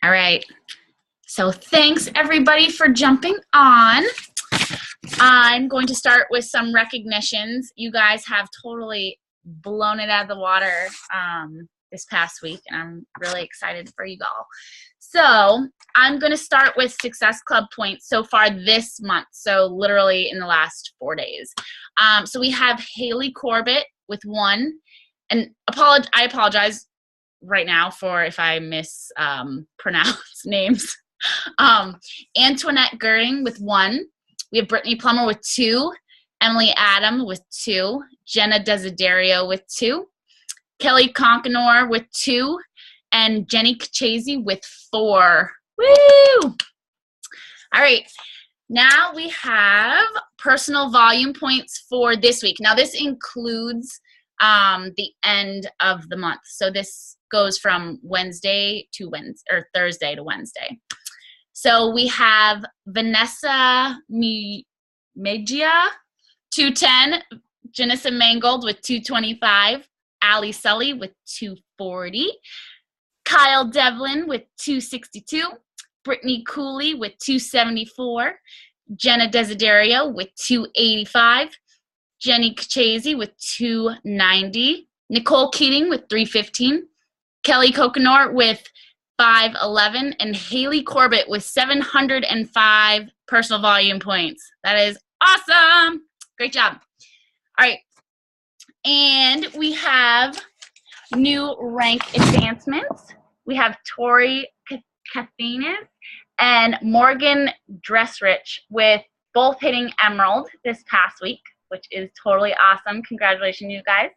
All right. So thanks everybody for jumping on. I'm going to start with some recognitions. You guys have totally blown it out of the water this past week, and I'm really excited for you all. So I'm going to start with Success Club points so far this month, so literally in the last 4 days. So we have Haley Corbett with 1, and I apologize right now for if I mispronounce names. Antoinette Girding with 1. We have Brittany Plummer with 2, Emily Adam with 2, Jenna Desiderio with 2, Kelly Concanor with 2, and Jenny Kachese with 4. Woo! All right. Now we have personal volume points for this week. Now this includes the end of the month. So this goes from Wednesday to Thursday to Wednesday. So we have Vanessa Megia, 210, Janissa Mangold with 225, Ali Sully with 240, Kyle Devlin with 262, Brittany Cooley with 274, Jenna Desiderio with 285, Jenny Kachese with 290, Nicole Keating with 315, Kelly Coconor with 511, and Haley Corbett with 705 personal volume points. That is awesome. Great job. All right. And we have new rank advancements. We have Tori Cathanas and Morgan Dressrich with both hitting Emerald this past week, which is totally awesome. Congratulations, you guys.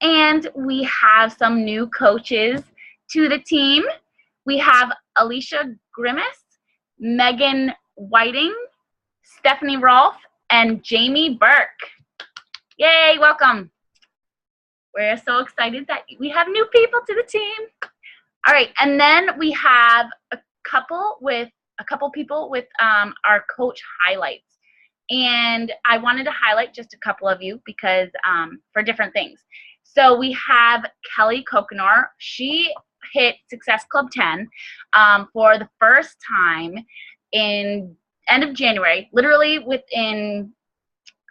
And we have some new coaches to the team. We have Alicia Grimace, Megan Whiting, Stephanie Rolfe, and Jamie Burke. Yay, welcome. We're so excited that we have new people to the team. All right, and then we have a couple people with our coach highlights. And I wanted to highlight just a couple of you because for different things. So we have Kelly Coconor. She hit Success Club 10 for the first time in end of January. Literally within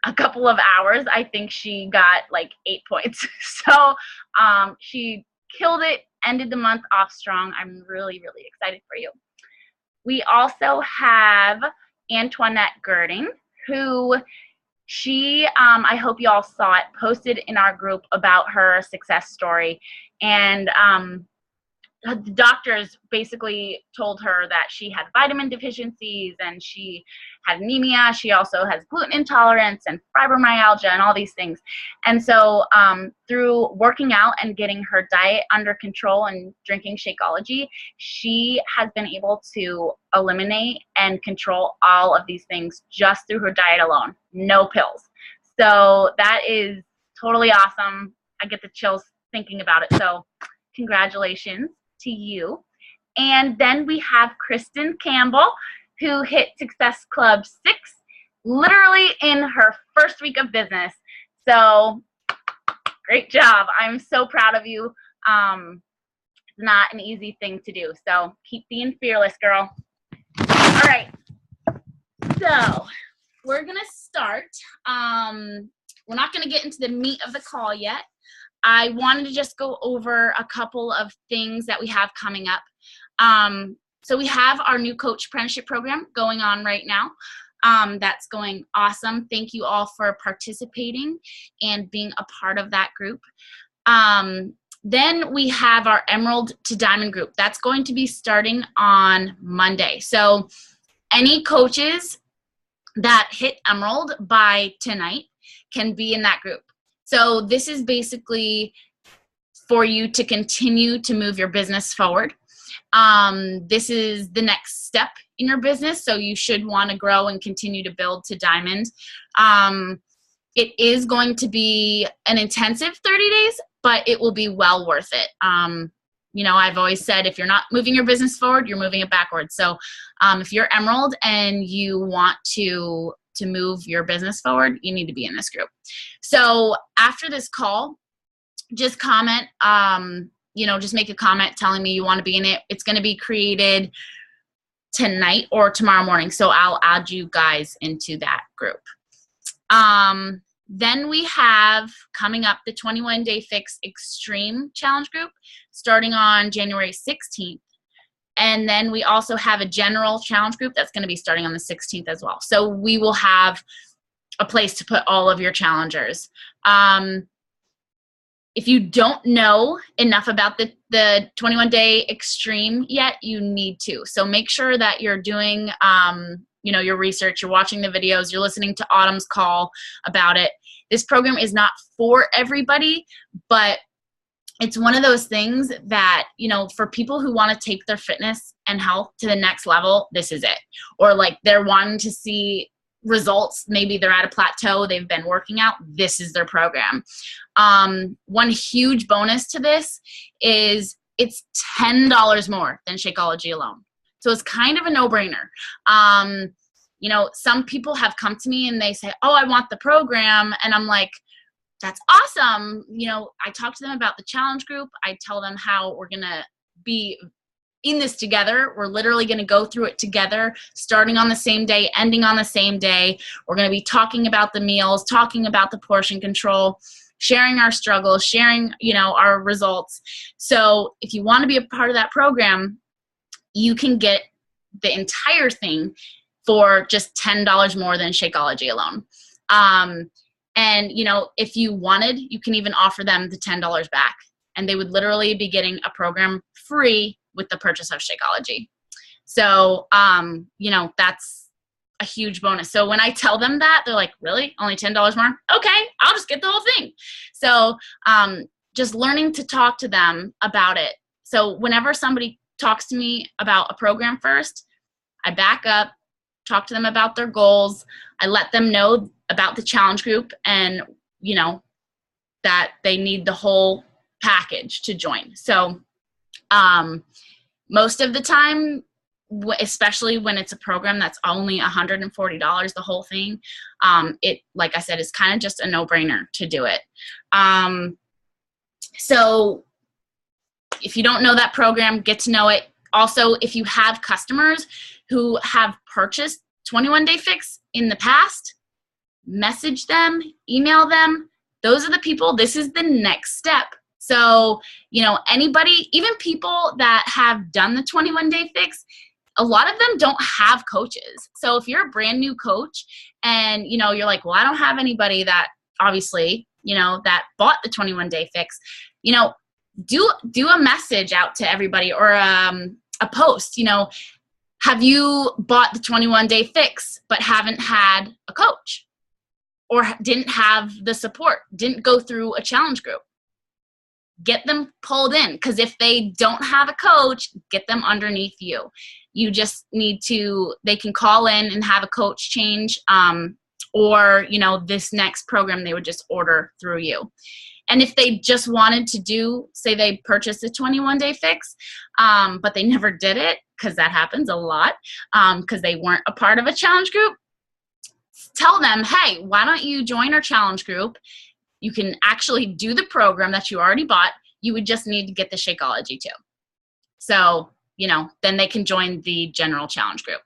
a couple of hours, I think she got like 8 points. So she killed it, ended the month off strong. I'm really, really excited for you. We also have Antoinette Girding, who I hope you all saw it, posted in our group about her success story. And the doctors basically told her that she had vitamin deficiencies and she had anemia. She also has gluten intolerance and fibromyalgia and all these things. And so through working out and getting her diet under control and drinking Shakeology, she has been able to eliminate and control all of these things just through her diet alone. No pills. So that is totally awesome. I get the chills thinking about it. So congratulations to you. And then we have Kristen Campbell, who hit Success Club 6 literally in her first week of business. So great job. I'm so proud of you. It's not an easy thing to do. So keep being fearless, girl. All right. So we're going to start. We're not going to get into the meat of the call yet. I wanted to just go over a couple of things that we have coming up. So we have our new coach apprenticeship program going on right now. That's going awesome. Thank you all for participating and being a part of that group. Then we have our Emerald to Diamond group. That's going to be starting on Monday. So any coaches that hit Emerald by tonight can be in that group. So this is basically for you to continue to move your business forward. This is the next step in your business, so you should want to grow and continue to build to diamond. It is going to be an intensive 30 days, but it will be well worth it. You know, I've always said if you're not moving your business forward, you're moving it backwards. So if you're Emerald and you want to move your business forward, you need to be in this group. So after this call, just comment just make a comment telling me you want to be in it. It's going to be created tonight or tomorrow morning. So I'll add you guys into that group. Then we have coming up the 21 Day Fix Extreme Challenge group starting on January 16th. And then we also have a general challenge group that's going to be starting on the 16th as well. So we will have a place to put all of your challengers. If you don't know enough about the 21 Day Extreme yet, you need to. So make sure that you're doing your research, you're watching the videos, you're listening to Autumn's call about it. This program is not for everybody, but it's one of those things that, for people who want to take their fitness and health to the next level, this is it. Or like they're wanting to see results, maybe they're at a plateau, they've been working out, this is their program. One huge bonus to this is it's $10 more than Shakeology alone. So it's kind of a no-brainer. Some people have come to me and they say, oh, I want the program. And I'm like, that's awesome. I talk to them about the challenge group. I tell them how we're going to be in this together. We're literally going to go through it together, starting on the same day, ending on the same day. We're going to be talking about the meals, talking about the portion control, sharing our struggles, sharing, our results. So if you want to be a part of that program, you can get the entire thing for just $10 more than Shakeology alone. And, if you wanted, you can even offer them the $10 back, and they would literally be getting a program free with the purchase of Shakeology. So, that's a huge bonus. So when I tell them that, they're like, really? Only $10 more? Okay, I'll just get the whole thing. So just learning to talk to them about it. So whenever somebody talks to me about a program first, I back up, talk to them about their goals. I let them know about the challenge group and, that they need the whole package to join. So most of the time, especially when it's a program that's only $140, the whole thing, it, like I said, is kind of just a no-brainer to do it. So if you don't know that program, get to know it. Also, if you have customers who have purchased 21 Day Fix in the past, message them, email them. Those are the people, this is the next step. So, anybody, even people that have done the 21 Day Fix, a lot of them don't have coaches. So if you're a brand new coach and, you're like, well, I don't have anybody that obviously, that bought the 21 Day Fix, do a message out to everybody or a post, have you bought the 21 Day Fix but haven't had a coach or didn't have the support, didn't go through a challenge group? Get them pulled in, because if they don't have a coach, get them underneath you. You just need to, they can call in and have a coach change, or, this next program they would just order through you. And if they just wanted to do, say they purchased a 21 Day Fix, but they never did it, because that happens a lot, because they weren't a part of a challenge group, tell them, hey, why don't you join our challenge group? You can actually do the program that you already bought. You would just need to get the Shakeology too. So, then they can join the general challenge group.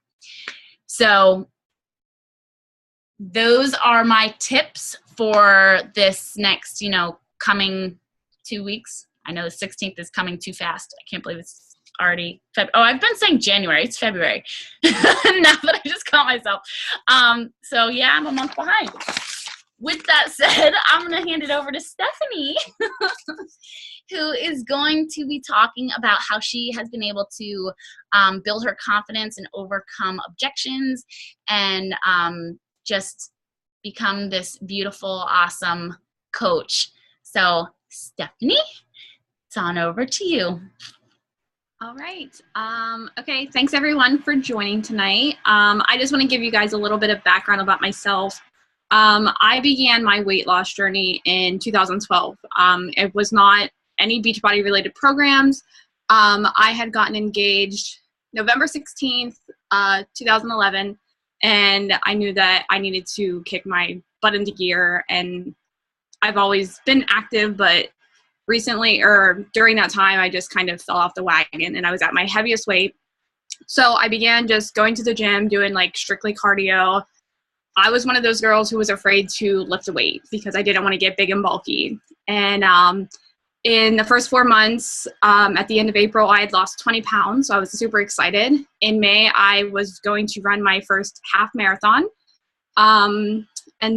So those are my tips for this next, coming 2 weeks. I know the 16th is coming too fast. I can't believe it's already I've been saying January. It's February. Now that I just caught myself. So yeah, I'm a month behind. With that said, I'm going to hand it over to Stephanie, who is going to be talking about how she has been able to build her confidence and overcome objections and just become this beautiful, awesome coach. So, Stephanie, it's on over to you. All right. Okay. Thanks everyone for joining tonight. I just want to give you guys a little bit of background about myself. I began my weight loss journey in 2012. It was not any Beachbody related programs. I had gotten engaged November 16th, 2011, and I knew that I needed to kick my butt into gear. And I've always been active, but recently, or during that time, I just kind of fell off the wagon and I was at my heaviest weight. So I began just going to the gym, doing like strictly cardio. I was one of those girls who was afraid to lift a weight because I didn't want to get big and bulky. And in the first 4 months, at the end of April, I had lost 20 pounds. So I was super excited. In May, I was going to run my first half marathon. And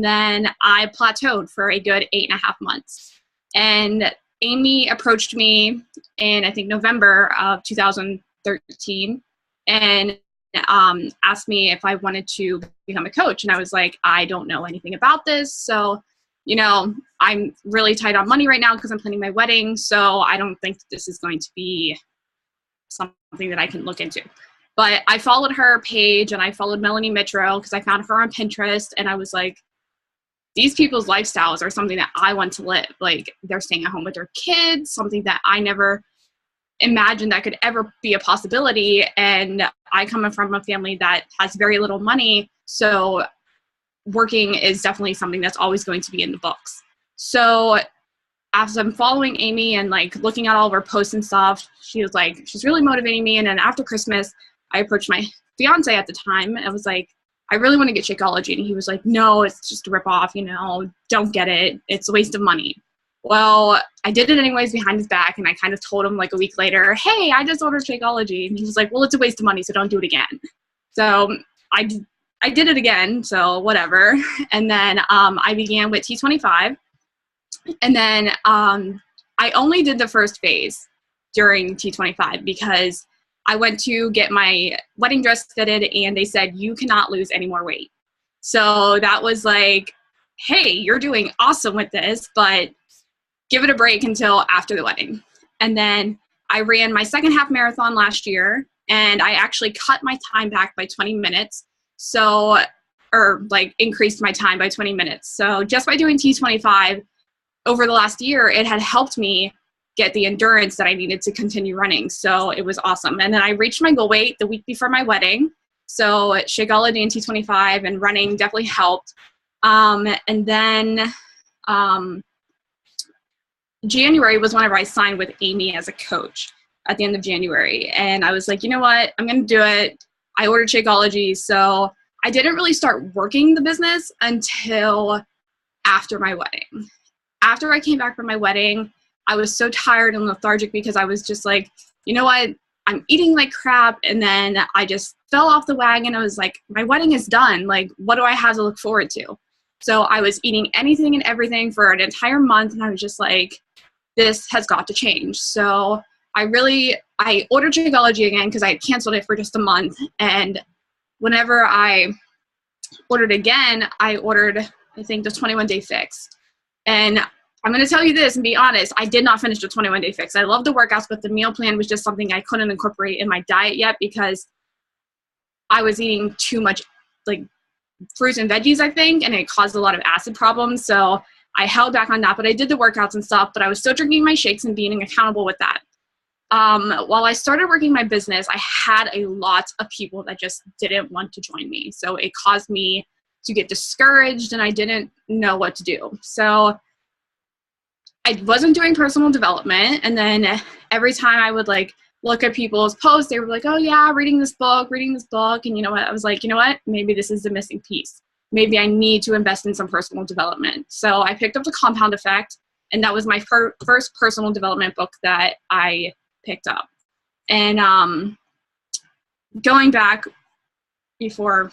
then I plateaued for a good 8.5 months. And Amy approached me in, I think, November of 2013 and asked me if I wanted to become a coach. And I was like, I don't know anything about this. So, you know, I'm really tight on money right now because I'm planning my wedding. So I don't think this is going to be something that I can look into. But I followed her page and I followed Melanie Mitro because I found her on Pinterest. And I was like, these people's lifestyles are something that I want to live. Like, they're staying at home with their kids, something that I never imagined that could ever be a possibility. And I come from a family that has very little money. So working is definitely something that's always going to be in the books. So as I'm following Amy and like looking at all of her posts and stuff, she was like, she's really motivating me. And then after Christmas, I approached my fiance at the time. I was like, I really want to get Shakeology. And he was like, no, it's just a ripoff, you know, don't get it. It's a waste of money. Well, I did it anyways behind his back. And I kind of told him like a week later, hey, I just ordered Shakeology. And he was like, well, it's a waste of money, so don't do it again. So I did it again. So whatever. And then I began with T25. And then I only did the first phase during T25 because I went to get my wedding dress fitted and they said, you cannot lose any more weight. So that was like, hey, you're doing awesome with this, but give it a break until after the wedding. And then I ran my second half marathon last year and I actually cut my time back by 20 minutes. So, or like increased my time by 20 minutes. So just by doing T25 over the last year, it had helped me get the endurance that I needed to continue running. So it was awesome. And then I reached my goal weight the week before my wedding. So Shakeology and T25 and running definitely helped. And then January was whenever I signed with Amy as a coach at the end of January. And I was like, you know what, I'm going to do it. I ordered Shakeology. So I didn't really start working the business until after my wedding. After I came back from my wedding, I was so tired and lethargic because I was just like, you know what, I'm eating like crap. And then I just fell off the wagon. I was like, my wedding is done. Like, what do I have to look forward to? So I was eating anything and everything for an entire month. And I was just like, this has got to change. So I ordered Shakeology again because I had canceled it for just a month. And whenever I ordered again, I ordered, I think, the 21-day fix. And I'm going to tell you this and be honest, I did not finish the 21-day fix. I love the workouts, but the meal plan was just something I couldn't incorporate in my diet yet because I was eating too much like fruits and veggies, I think, and it caused a lot of acid problems. So I held back on that, but I did the workouts and stuff, but I was still drinking my shakes and being accountable with that. While I started working my business, I had a lot of people that just didn't want to join me. So it caused me to get discouraged and I didn't know what to do. So I wasn't doing personal development. And then every time I would like look at people's posts, they were like, oh yeah, reading this book. And you know what? I was like, you know what? Maybe this is the missing piece. Maybe I need to invest in some personal development. So I picked up The Compound Effect, and that was my first personal development book that I picked up. And going back before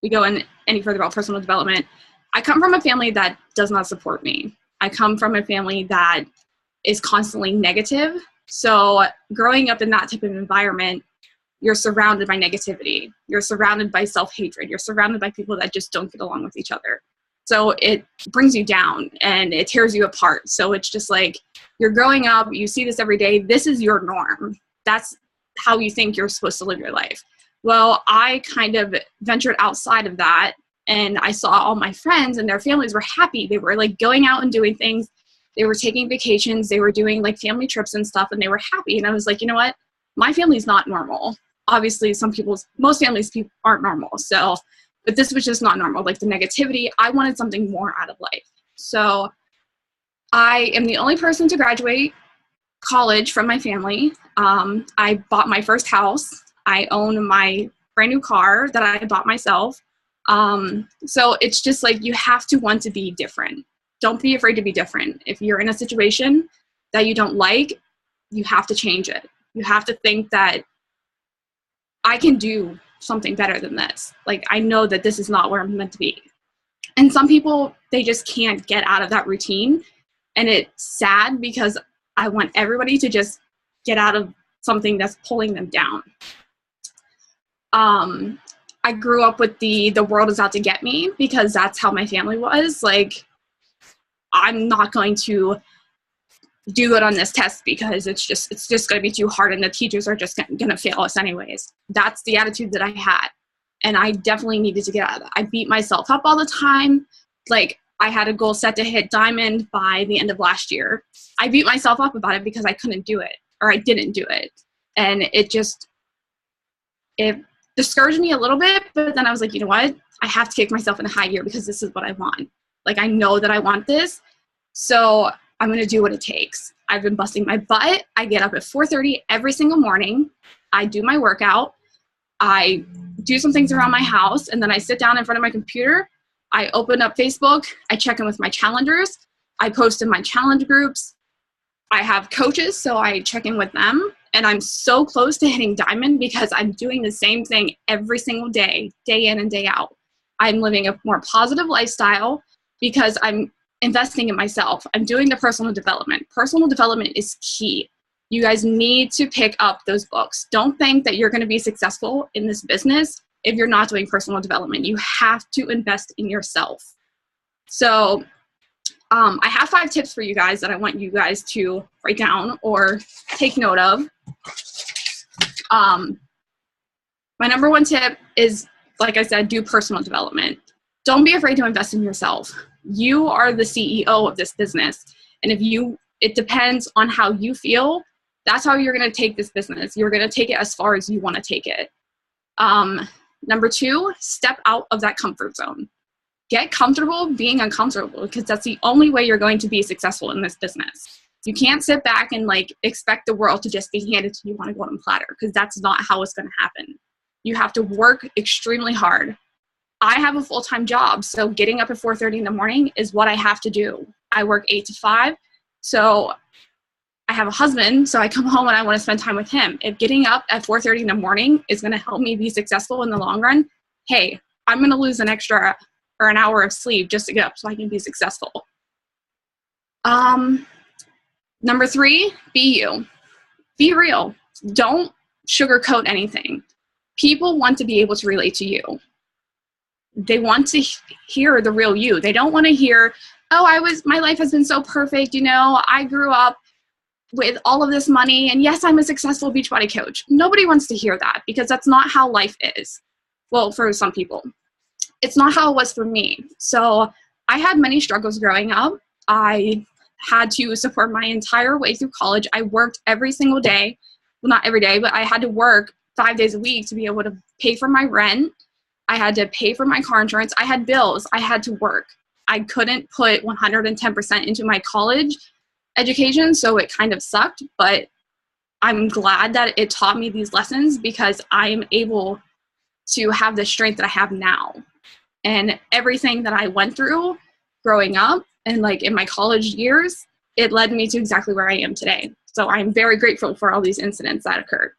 we go in any further about personal development, I come from a family that does not support me. I come from a family that is constantly negative. So growing up in that type of environment, you're surrounded by negativity. You're surrounded by self-hatred. You're surrounded by people that just don't get along with each other. So it brings you down and it tears you apart. So it's just like you're growing up, you see this every day. This is your norm. That's how you think you're supposed to live your life. Well, I kind of ventured outside of that and I saw all my friends and their families were happy. They were like going out and doing things. They were taking vacations. They were doing like family trips and stuff and they were happy. And I was like, you know what? My family's not normal. Obviously, most families aren't normal. So, but this was just not normal. Like the negativity, I wanted something more out of life. So I am the only person to graduate college from my family. I bought my first house. I own my brand new car that I bought myself. So it's just like, you have to want to be different. Don't be afraid to be different. If you're in a situation that you don't like, you have to change it. You have to think that I can do something better than this. Like, I know that this is not where I'm meant to be. And some people, they just can't get out of that routine. And it's sad because I want everybody to just get out of something that's pulling them down. I grew up with the world is out to get me, because that's how my family was. Like, I'm not going to do good on this test because it's just going to be too hard and the teachers are just going to fail us anyways. That's the attitude that I had. And I definitely needed to get out of that. I beat myself up all the time. Like, I had a goal set to hit diamond by the end of last year. I beat myself up about it because I couldn't do it, or I didn't do it. And it discouraged me a little bit, but then I was like, you know what? I have to kick myself in the high gear because this is what I want. Like, I know that I want this, so I'm going to do what it takes. I've been busting my butt. I get up at 4:30 every single morning. I do my workout. I do some things around my house, and then I sit down in front of my computer. I open up Facebook. I check in with my challengers. I post in my challenge groups. I have coaches, so I check in with them. And I'm so close to hitting diamond because I'm doing the same thing every single day, day in and day out. I'm living a more positive lifestyle because I'm investing in myself. I'm doing the personal development. Personal development is key. You guys need to pick up those books. Don't think that you're going to be successful in this business if you're not doing personal development. You have to invest in yourself. So I have 5 tips for you guys that I want you guys to write down or take note of. My number 1 tip is, like I said, do personal development. Don't be afraid to invest in yourself. You are the CEO of this business. And it depends on how you feel. That's how you're going to take this business. You're going to take it as far as you want to take it. Number 2, step out of that comfort zone. Get comfortable being uncomfortable, because that's the only way you're going to be successful in this business. You can't sit back and expect the world to just be handed to you on a golden platter, because that's not how it's going to happen. You have to work extremely hard. I have a full-time job, so getting up at 4:30 in the morning is what I have to do. I work 8 to 5, so I have a husband, so I come home and I want to spend time with him. If getting up at 4:30 in the morning is going to help me be successful in the long run, hey, I'm going to lose an extra or an hour of sleep just to get up so I can be successful. Number 3, be you. Be real. Don't sugarcoat anything. People want to be able to relate to you. They want to hear the real you. They don't want to hear, oh, my life has been so perfect. I grew up with all of this money, and yes, I'm a successful Beachbody coach. Nobody wants to hear that, because that's not how life is. Well, for some people. It's not how it was for me. So I had many struggles growing up. I had to support my entire way through college. I worked every single day. Well, not every day, but I had to work 5 days a week to be able to pay for my rent. I had to pay for my car insurance. I had bills. I had to work. I couldn't put 110% into my college education, so it kind of sucked. But I'm glad that it taught me these lessons, because I'm able to have the strength that I have now. And everything that I went through growing up and in my college years, it led me to exactly where I am today. So I'm very grateful for all these incidents that occurred.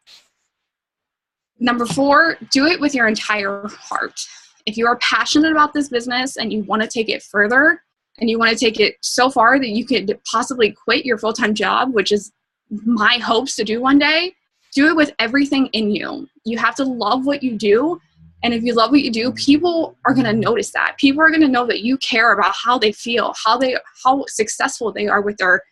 Number 4, do it with your entire heart. If you are passionate about this business and you want to take it further, and you want to take it so far that you could possibly quit your full-time job, which is my hopes to do one day, do it with everything in you. You have to love what you do. And if you love what you do, people are going to notice that. People are going to know that you care about how they feel, how successful they are with their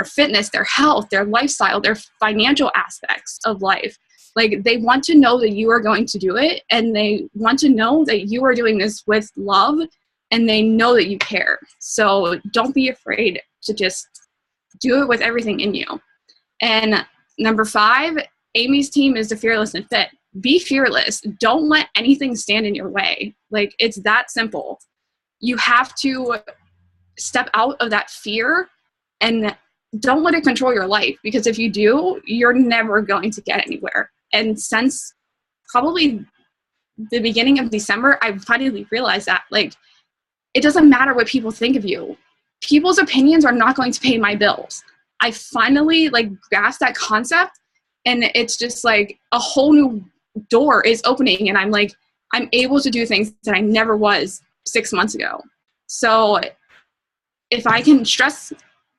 fitness, their health, their lifestyle, their financial aspects of life. They want to know that you are going to do it, and they want to know that you are doing this with love, and they know that you care. So don't be afraid to just do it with everything in you. And number 5, Amy's team is the Fearless and Fit. Be fearless. Don't let anything stand in your way. It's that simple. You have to step out of that fear and don't let it control your life, because if you do, you're never going to get anywhere. And since probably the beginning of December, I finally realized that, like, it doesn't matter what people think of you. People's opinions are not going to pay my bills. I finally, like, grasped that concept, and it's just like a whole new door is opening, and I'm able to do things that I never was 6 months ago. So if I can stress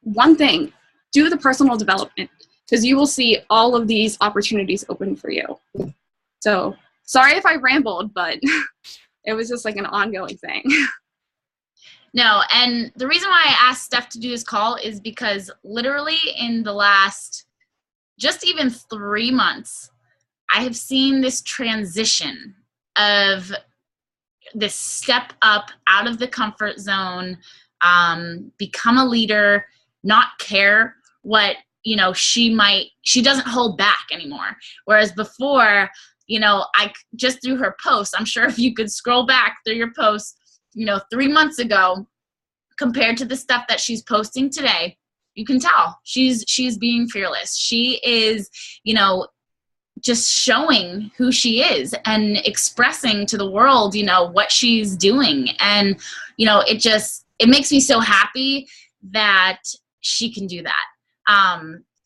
one thing, do the personal development, because you will see all of these opportunities open for you. So sorry if I rambled, but it was just like an ongoing thing. No, and the reason why I asked Steph to do this call is because literally in the last just even 3 months, I have seen this transition of this step up out of the comfort zone, become a leader, not care what, she doesn't hold back anymore. Whereas before, I just through her posts, I'm sure if you could scroll back through your posts, 3 months ago, compared to the stuff that she's posting today, you can tell she's being fearless. She is, just showing who she is and expressing to the world, what she's doing. And, it makes me so happy that she can do that.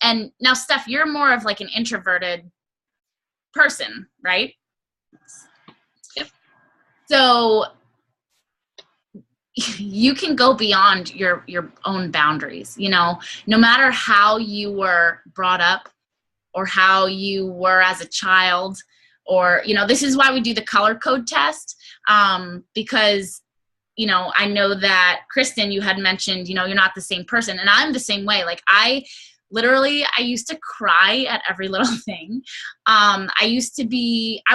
And now, Steph, you're more of like an introverted person, right? Yep. So you can go beyond your own boundaries, no matter how you were brought up or how you were as a child, or, this is why we do the color code test, because, I know that Kristen, you had mentioned, you're not the same person, and I'm the same way. Like I used to cry at every little thing. I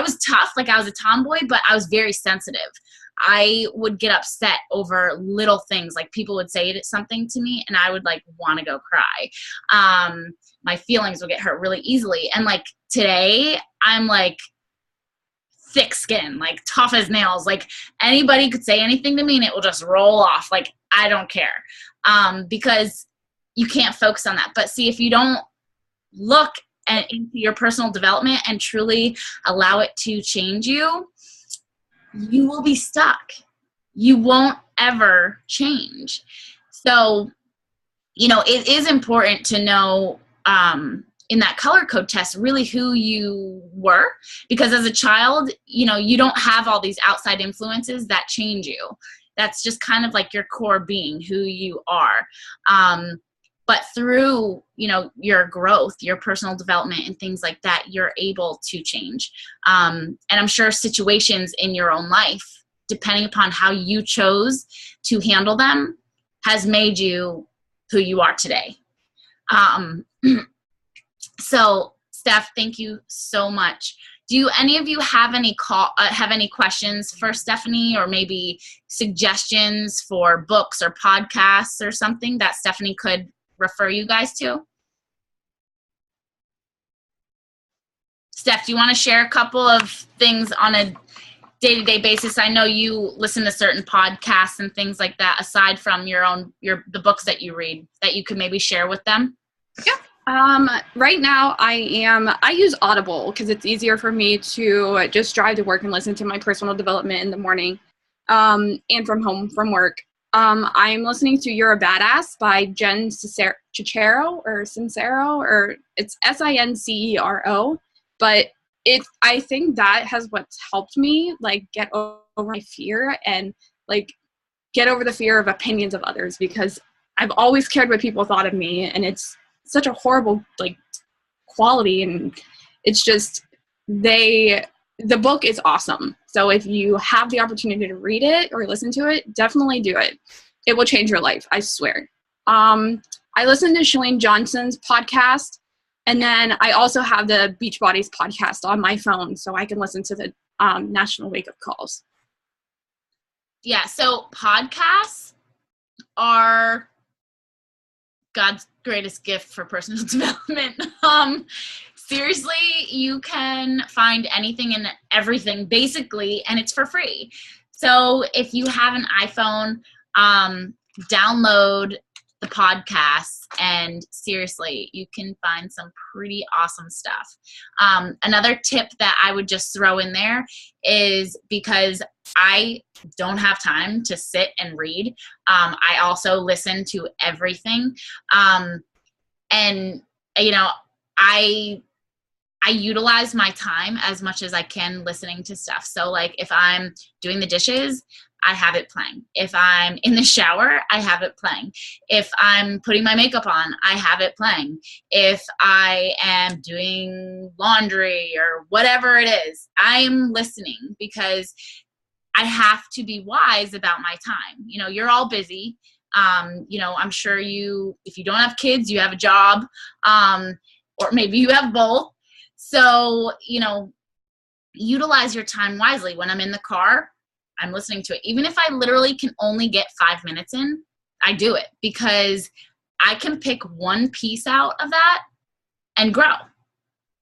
was tough, like I was a tomboy, but I was very sensitive. I would get upset over little things, like people would say something to me and I would like want to go cry. My feelings would get hurt really easily. And like today I'm like thick skin, like tough as nails. Like anybody could say anything to me and it will just roll off. Like I don't care, because you can't focus on that. But see, if you don't look into your personal development and truly allow it to change you, you will be stuck. You won't ever change. So, it is important to know in that color code test really who you were, because as a child, you don't have all these outside influences that change you. That's just kind of like your core being, who you are. But through, your growth, your personal development and things like that, you're able to change. And I'm sure situations in your own life, depending upon how you chose to handle them, has made you who you are today. So Steph, thank you so much. Do any of you have any questions for Stephanie, or maybe suggestions for books or podcasts or something that Stephanie could refer you guys to? Steph, do you want to share a couple of things on a day-to-day basis? I know you listen to certain podcasts and things like that, aside from the books that you read, that you could maybe share with them. Yeah. Right now I use Audible because it's easier for me to just drive to work and listen to my personal development in the morning, and from home from work. I'm listening to You're a Badass by Jen Sincero, or it's Sincero, but I think that has what's helped me like get over my fear and like get over the fear of opinions of others, because I've always cared what people thought of me, and it's such a horrible like quality, and it's just the book is awesome. So if you have the opportunity to read it or listen to it, definitely do it. It will change your life, I swear. I listened to Shalene Johnson's podcast, and then I also have the Beachbodies podcast on my phone, so I can listen to the National Wake Up Calls. Yeah, so podcasts are God's greatest gift for personal development. Seriously, you can find anything and everything basically, and it's for free. So if you have an iPhone, download the podcasts, and seriously, you can find some pretty awesome stuff. Another tip that I would just throw in there is, because I don't have time to sit and read, I also listen to everything. And, you know, I utilize my time as much as I can listening to stuff. So like if I'm doing the dishes, I have it playing. If I'm in the shower, I have it playing. If I'm putting my makeup on, I have it playing. If I am doing laundry or whatever it is, I'm listening, because I have to be wise about my time. You know, you're all busy. You know, I'm sure if you don't have kids, you have a job, or maybe you have both. So, you know, utilize your time wisely. When I'm in the car, I'm listening to it. Even if I literally can only get 5 minutes in, I do it, because I can pick one piece out of that and grow.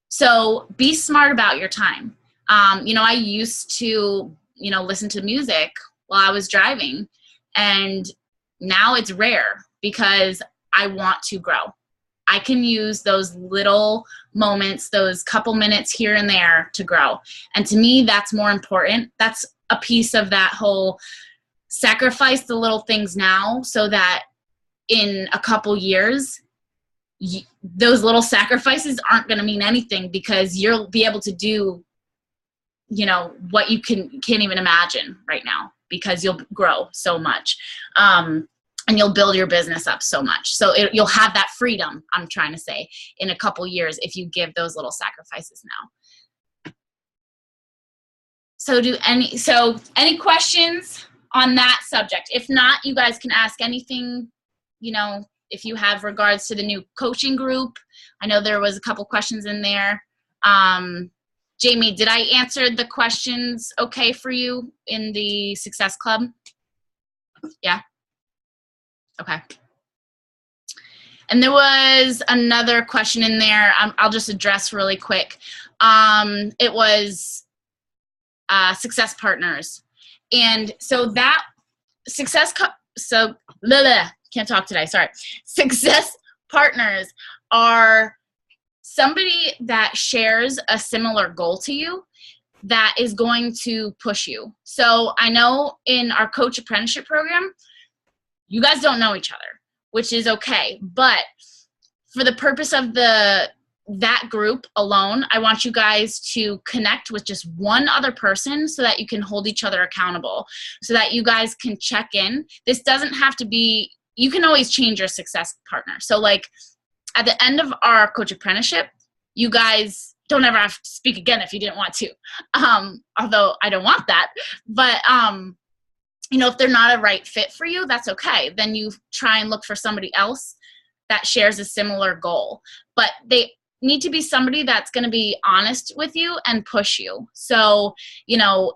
So be smart about your time. You know, I used to, you know, listen to music while I was driving, and now it's rare because I want to grow. I can use those little moments, those couple minutes here and there to grow. And to me, that's more important. That's a piece of that whole sacrifice the little things now, so that in a couple years, those little sacrifices aren't going to mean anything, because you'll be able to do, you know, what you can't even imagine right now, because you'll grow so much. And you'll build your business up so much. So you'll have that freedom, I'm trying to say, in a couple years, if you give those little sacrifices now. So any questions on that subject? If not, you guys can ask anything, you know, if you have regards to the new coaching group. I know there was a couple questions in there. Jamie, did I answer the questions okay for you in the Success Club? Yeah? Okay. And there was another question in there. I'll just address really quick. It was success partners. And so that can't talk today, sorry. Success partners are somebody that shares a similar goal to you, that is going to push you. So I know in our coach apprenticeship program, you guys don't know each other, which is okay. But for the purpose of that group alone, I want you guys to connect with just one other person, so that you can hold each other accountable, so that you guys can check in. This doesn't have to be, you can always change your success partner. So like at the end of our coach apprenticeship, you guys don't ever have to speak again if you didn't want to. Although I don't want that. But you know, if they're not a right fit for you, that's okay. Then you try and look for somebody else that shares a similar goal. But they need to be somebody that's going to be honest with you and push you. So, you know,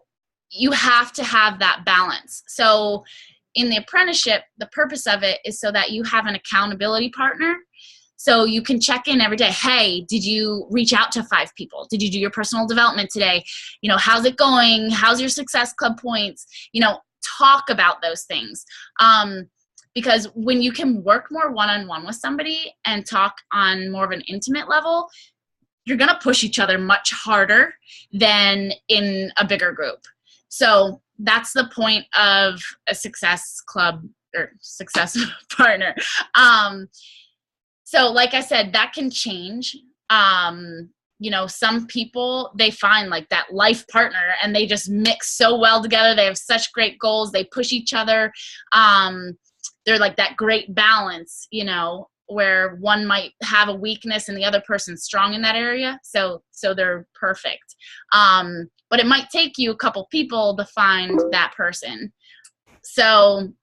you have to have that balance. So in the apprenticeship, the purpose of it is so that you have an accountability partner. So you can check in every day. Hey, did you reach out to 5 people? Did you do your personal development today? You know, how's it going? How's your Success Club points? You know, talk about those things. Because when you can work more one-on-one with somebody and talk on more of an intimate level, you're going to push each other much harder than in a bigger group. So that's the point of a Success Club or success partner. So like I said, that can change. You know, some people, they find like that life partner and they just mix so well together. They have such great goals. They push each other. They're like that great balance, you know, where one might have a weakness and the other person's strong in that area. So they're perfect. But it might take you a couple people to find that person. So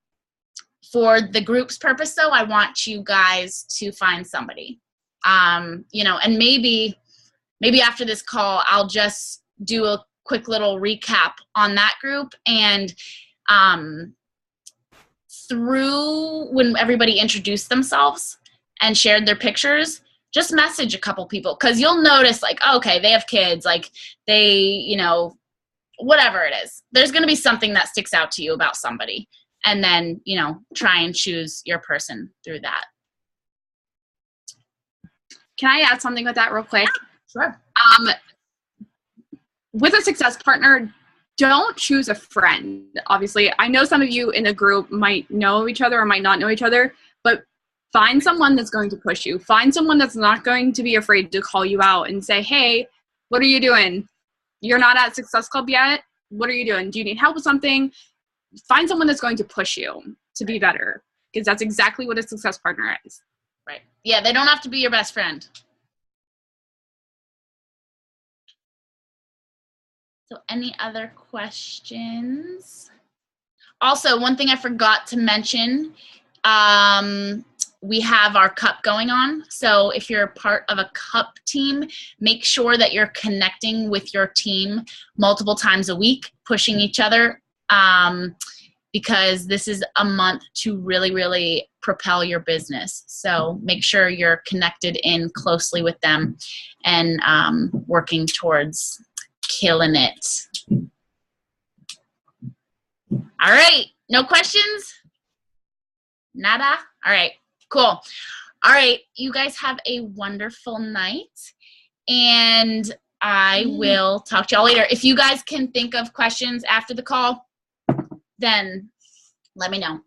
for the group's purpose though, I want you guys to find somebody, you know, and maybe after this call, I'll just do a quick little recap on that group. And through when everybody introduced themselves and shared their pictures, just message a couple people, because you'll notice like, oh, okay, they have kids, like they, you know, whatever it is, there's going to be something that sticks out to you about somebody. and then, you know, try and choose your person through that. Can I add something with that real quick? Sure. With a success partner, don't choose a friend. Obviously, I know some of you in the group might know each other or might not know each other, but find someone that's going to push you. Find someone that's not going to be afraid to call you out and say, hey, what are you doing? You're not at Success Club yet. What are you doing? Do you need help with something? Find someone that's going to push you to be better, because that's exactly what a success partner is. Right. Yeah, they don't have to be your best friend. So any other questions? Also, one thing I forgot to mention, we have our cup going on. So if you're part of a cup team, make sure that you're connecting with your team multiple times a week, pushing each other, because this is a month to really, really propel your business. So make sure you're connected in closely with them and working towards killing it. All right, no questions? Nada? All right, cool. All right, you guys have a wonderful night, and I will talk to y'all later. If you guys can think of questions after the call, then let me know.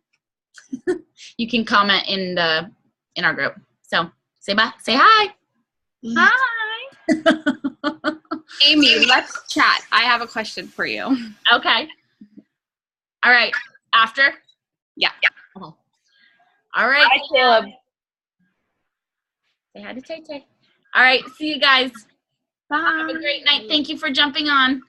You can comment in our group. So say bye. Say hi. Hi. Amy, let's chat. I have a question for you. Okay. All right. After? Yeah. Oh. All right. Hi, Caleb. Say hi to Tay Tay. All right. See you guys. Bye. Have a great night. Thank you for jumping on.